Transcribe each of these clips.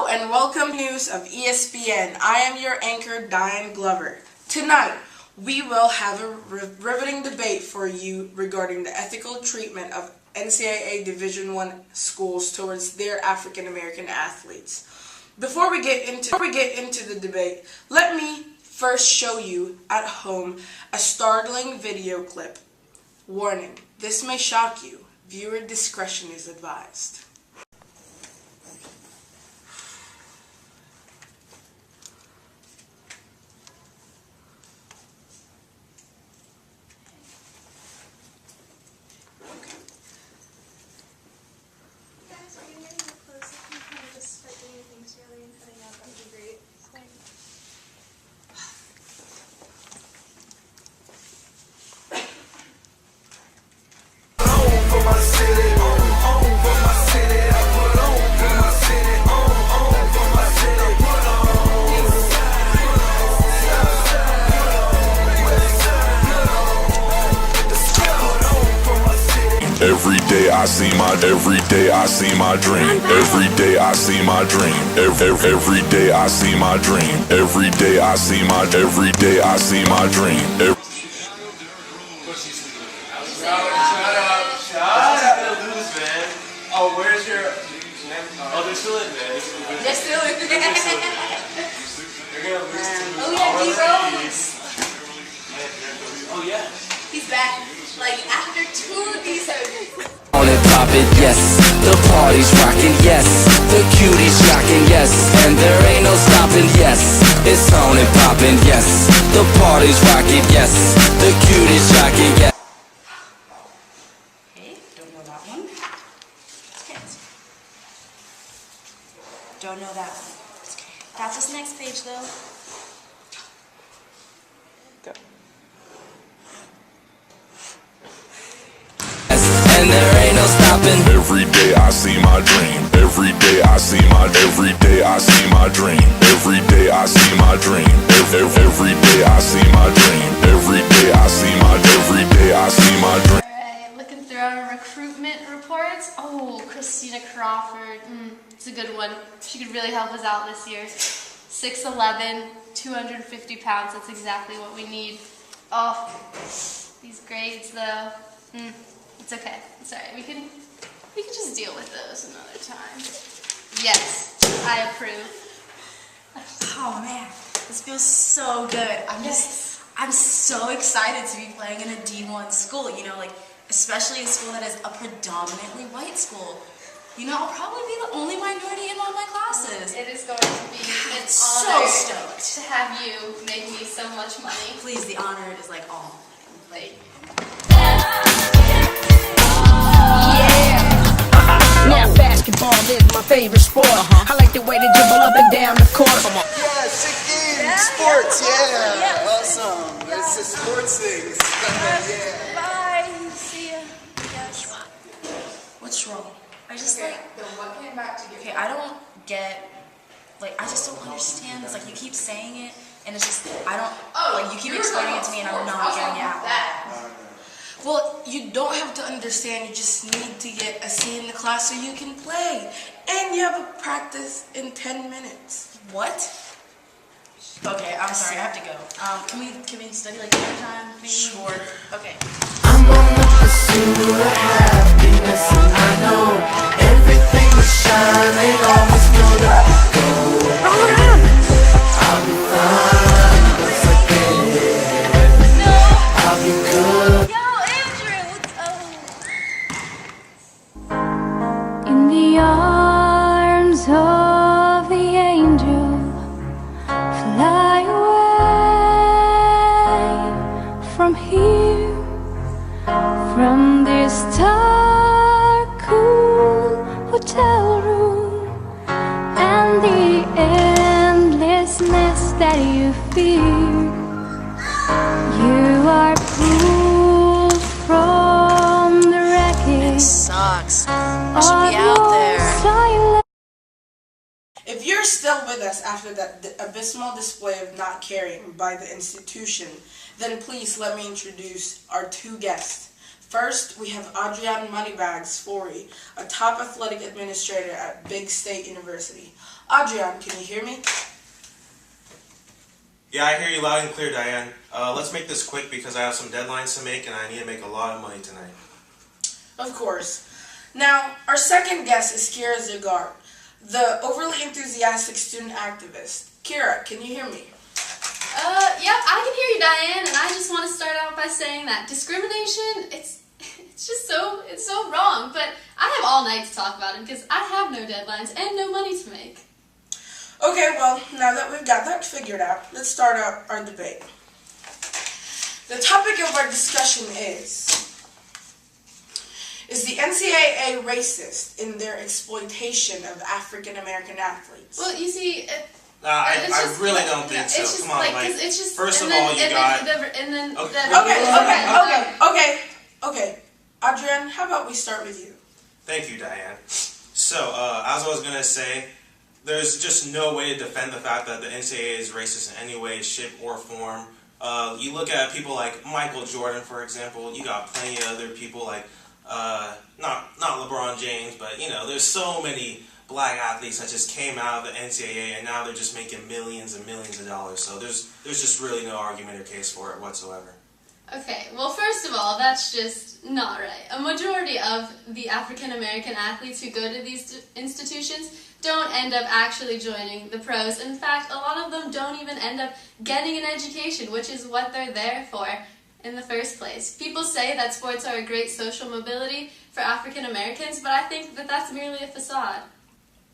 Hello and welcome to News of ESPN. I am your anchor, Diane Glover. Tonight, we will have a riveting debate for you regarding the ethical treatment of NCAA Division I schools towards their African American athletes. Before we get into the debate, let me first show you at home a startling video clip. Warning, this may shock you. Viewer discretion is advised. Every day I see my dream. Every day I see my dream. Every day I see my dream. Every day I see my dream. Every day I see my dream. Shut up, lose, man. Oh, where's your? Oh, they're still in, man. They're still in. They're gonna lose to. Oh yeah, D-Rose. Oh yeah. He's back. Like after 2 of these. On and pop it, yes. The party's rocking, yes. The cuties rocking, yes. And there ain't no stopping, yes. It's on and popping, yes. The party's rocking, yes. The cuties rocking, yes. Okay, don't know that one. Okay. Don't know that one. Okay. That's this next page though. And there ain't no stopping. Every day I see my dream. Every day I see my dream. Every day I see my dream. Every day I see my dream. Every day I see my dream. Every day I see my dream. Alright, looking through our recruitment reports. Oh, Christina Crawford. It's a good one. She could really help us out this year. 6'11", 250 pounds. That's exactly what we need. Oh, these grades though. It's okay. It's alright. We can just deal with those another time. Yes, I approve. Oh man, this feels so good. I'm so excited to be playing in a D1 school. You know, like especially a school that is a predominantly white school. You know, I'll probably be the only minority in all my classes. It is going to be an so honor stoked to have you make me so much money. Please, the honor is like all mine. Now basketball is my favorite sport. I like the way they dribble up and down the court. Yeah, sick game. Sports, yeah. Awesome. It's a sports thing. Yeah. Bye. See ya. Yes. What's wrong? I just like. What came back to you? Okay, I don't get. Like, I just don't understand. It's like you keep saying it, and it's just I don't. Like you keep explaining it to me, and I'm not getting it out. Well, you don't have to understand, you just need to get a C in the class so you can play. And you have a practice in 10 minutes. What? Okay, I'm sorry, I have to go. Can we study like another time? Maybe? Sure. Okay. I'm on the pursuit of happiness, and I know everything will shine, ain't always gonna go. I'll be fine once again. I'll be good. In the arms of the angel, fly away from here, from this dark, cool hotel room, and the endlessness that you fear. You are pulled from the wreckage. Sucks. I should be out there. If you're still with us after that abysmal display of not caring by the institution, then please let me introduce our two guests. First, we have Adrian Moneybags Flory, a top athletic administrator at Big State University. Adrian, can you hear me? Yeah, I hear you loud and clear, Diane. Let's make this quick because I have some deadlines to make and I need to make a lot of money tonight. Of course. Now, our second guest is Kira Zagar, the overly enthusiastic student activist. Kira, can you hear me? Yep, I can hear you, Diane, and I just want to start out by saying that discrimination, it's so wrong, but I have all night to talk about it because I have no deadlines and no money to make. Okay, well, now that we've got that figured out, let's start out our debate. The topic of our discussion is the NCAA racist in their exploitation of African American athletes? Well, you see, I really don't think so. Come on, like, it's just, first of all, you got... Okay. Adrian, how about we start with you? Thank you, Diane. So, as I was going to say, there's just no way to defend the fact that the NCAA is racist in any way, shape, or form. You look at people like Michael Jordan, for example. You got plenty of other people like, not LeBron James, but, you know, there's so many black athletes that just came out of the NCAA and now they're just making millions and millions of dollars. So there's just really no argument or case for it whatsoever. Okay, well, first of all, that's just not right. A majority of the African American athletes who go to these institutions don't end up actually joining the pros. In fact, a lot of them don't even end up getting an education, which is what they're there for in the first place. People say that sports are a great social mobility for African Americans, but I think that that's merely a facade.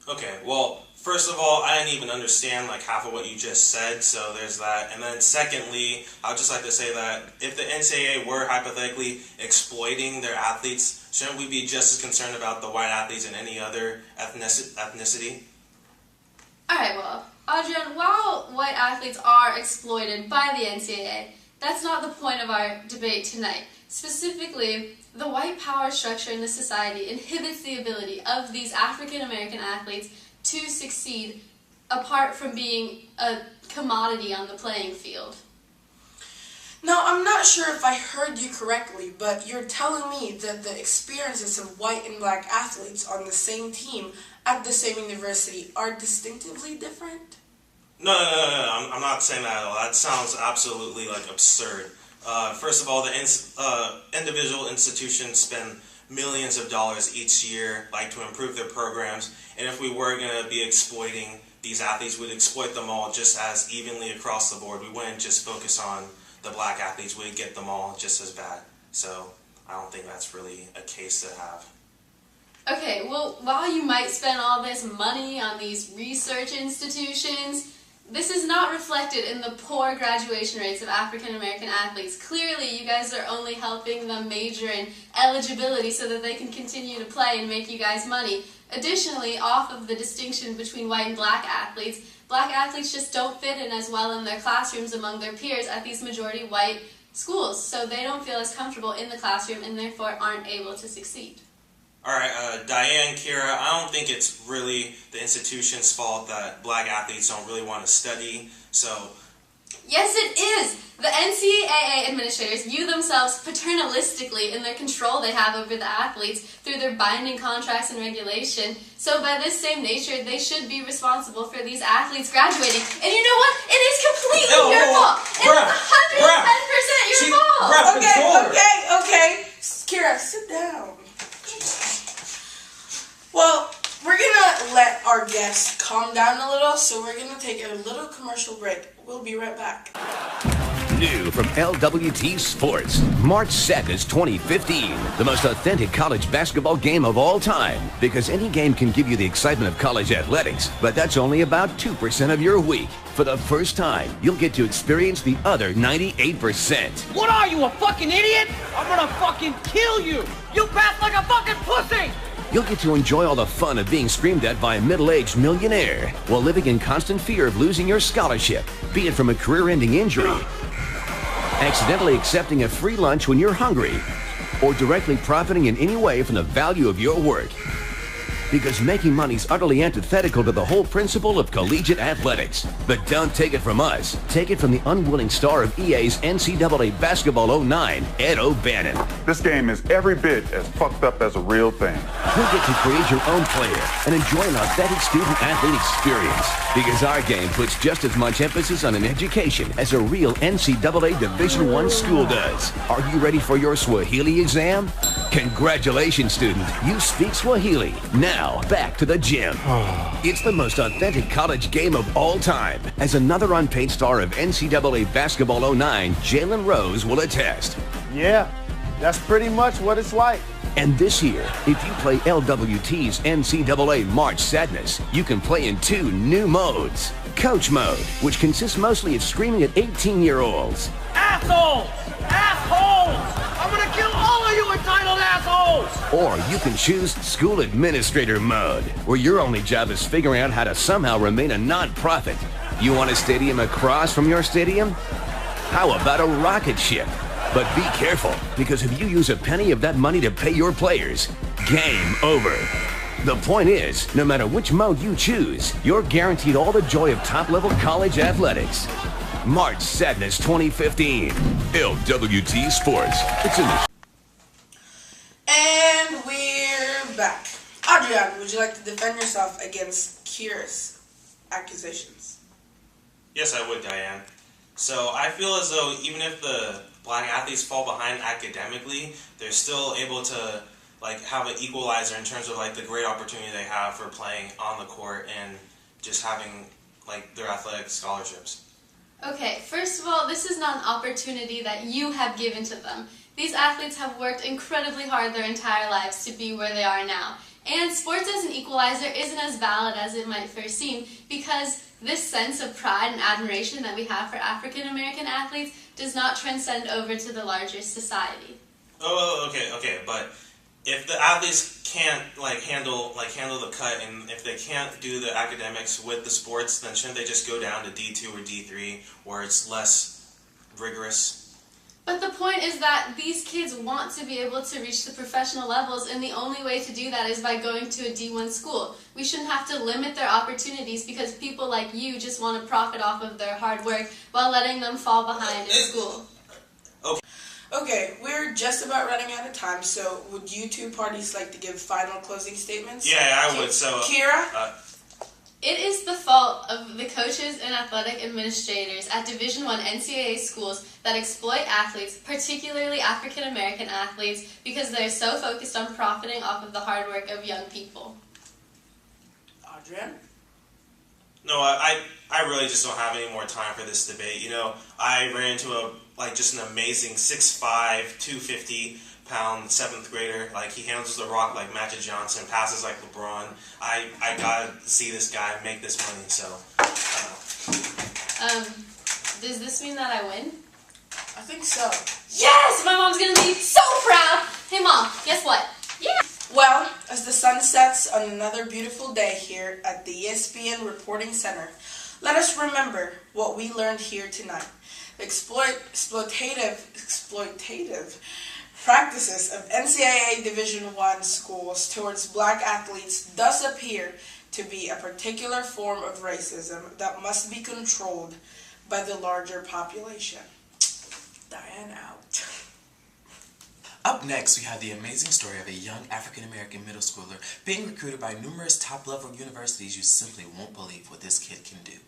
Okay, well, first of all, I didn't even understand like half of what you just said, so there's that. And then secondly, I'd just like to say that if the NCAA were hypothetically exploiting their athletes, shouldn't we be just as concerned about the white athletes and any other ethnicity? Alright, well, Adrian, while white athletes are exploited by the NCAA, that's not the point of our debate tonight. Specifically, the white power structure in the society inhibits the ability of these African American athletes to succeed apart from being a commodity on the playing field. Now, I'm not sure if I heard you correctly, but you're telling me that the experiences of white and black athletes on the same team at the same university are distinctively different? No, I'm not saying that at all. That sounds absolutely like absurd. First of all, the individual institutions spend millions of dollars each year to improve their programs, and if we were going to be exploiting these athletes, we'd exploit them all just as evenly across the board. We wouldn't just focus on the black athletes, we'd get them all just as bad. So I don't think that's really a case to have. Okay, well, while you might spend all this money on these research institutions, this is not reflected in the poor graduation rates of African American athletes. Clearly, you guys are only helping them major in eligibility so that they can continue to play and make you guys money. Additionally, off of the distinction between white and black athletes just don't fit in as well in their classrooms among their peers at these majority white schools. So they don't feel as comfortable in the classroom and therefore aren't able to succeed. Alright, Diane, Kira, I don't think it's really the institution's fault that black athletes don't really want to study, so... Yes, it is! The NCAA administrators view themselves paternalistically in their control they have over the athletes through their binding contracts and regulation. So by this same nature, they should be responsible for these athletes graduating. And you know what? It is completely your fault! It's 110% your fault! Okay. Kira, sit down. Well, we're gonna let our guests calm down a little, so we're gonna take a little commercial break. We'll be right back. New from LWT Sports, March 2nd, 2015. The most authentic college basketball game of all time. Because any game can give you the excitement of college athletics, but that's only about 2% of your week. For the first time, you'll get to experience the other 98%. What are you, a fucking idiot? I'm gonna fucking kill you! You pass like a fucking pussy! You'll get to enjoy all the fun of being screamed at by a middle-aged millionaire while living in constant fear of losing your scholarship, be it from a career-ending injury, accidentally accepting a free lunch when you're hungry, or directly profiting in any way from the value of your work. because making money's utterly antithetical to the whole principle of collegiate athletics. But don't take it from us. Take it from the unwilling star of EA's NCAA Basketball 09, Ed O'Bannon. This game is every bit as fucked up as a real thing. You'll get to create your own player and enjoy an authentic student-athlete experience, because our game puts just as much emphasis on an education as a real NCAA Division I school does. Are you ready for your Swahili exam? Congratulations, student. You speak Swahili. Now, back to the gym. It's the most authentic college game of all time, as another unpaid star of NCAA Basketball 09, Jalen Rose, will attest. Yeah, that's pretty much what it's like. And this year, if you play LWT's NCAA March Sadness, you can play in 2 new modes. Coach Mode, which consists mostly of screaming at 18-year-olds. Assholes! Assholes! I'm gonna kill all of you entitled assholes! Or you can choose School Administrator Mode, where your only job is figuring out how to somehow remain a non-profit. You want a stadium across from your stadium? How about a rocket ship? But be careful, because if you use a penny of that money to pay your players, game over. The point is, no matter which mode you choose, you're guaranteed all the joy of top-level college athletics. March Sadness 2015. LWT Sports. It's in the... And we're back. Adrian, would you like to defend yourself against Kira's accusations? Yes, I would, Diane. So I feel as though even if the black athletes fall behind academically, they're still able to have an equalizer in terms of the great opportunity they have for playing on the court and just having their athletic scholarships. Okay, first of all, this is not an opportunity that you have given to them. These athletes have worked incredibly hard their entire lives to be where they are now. And sports as an equalizer isn't as valid as it might first seem, because this sense of pride and admiration that we have for African American athletes does not transcend over to the larger society. Oh, okay, but if the athletes can't handle the cut, and if they can't do the academics with the sports, then shouldn't they just go down to D2 or D3 where it's less rigorous? But the point is that these kids want to be able to reach the professional levels, and the only way to do that is by going to a D1 school. We shouldn't have to limit their opportunities because people like you just want to profit off of their hard work while letting them fall behind in school. Okay, we're just about running out of time, so would you two parties like to give final closing statements? Yeah, I would. So, Kira? It is the fault of the coaches and athletic administrators at Division I NCAA schools that exploit athletes, particularly African American athletes, because they're so focused on profiting off of the hard work of young people. Adrian? No, I really just don't have any more time for this debate. I ran into just an amazing 6'5", 250-pound 7th grader. He handles the rock like Magic Johnson, passes like LeBron. I gotta see this guy make this money. So, does this mean that I win? I think so. Yes! My mom's gonna be so proud! Hey Mom, guess what? Yeah! Well, as the sun sets on another beautiful day here at the ESPN Reporting Center, let us remember what we learned here tonight. Exploitative practices of NCAA Division I schools towards black athletes does appear to be a particular form of racism that must be controlled by the larger population. Diane out. Up next, we have the amazing story of a young African-American middle schooler being recruited by numerous top-level universities. You simply won't believe what this kid can do.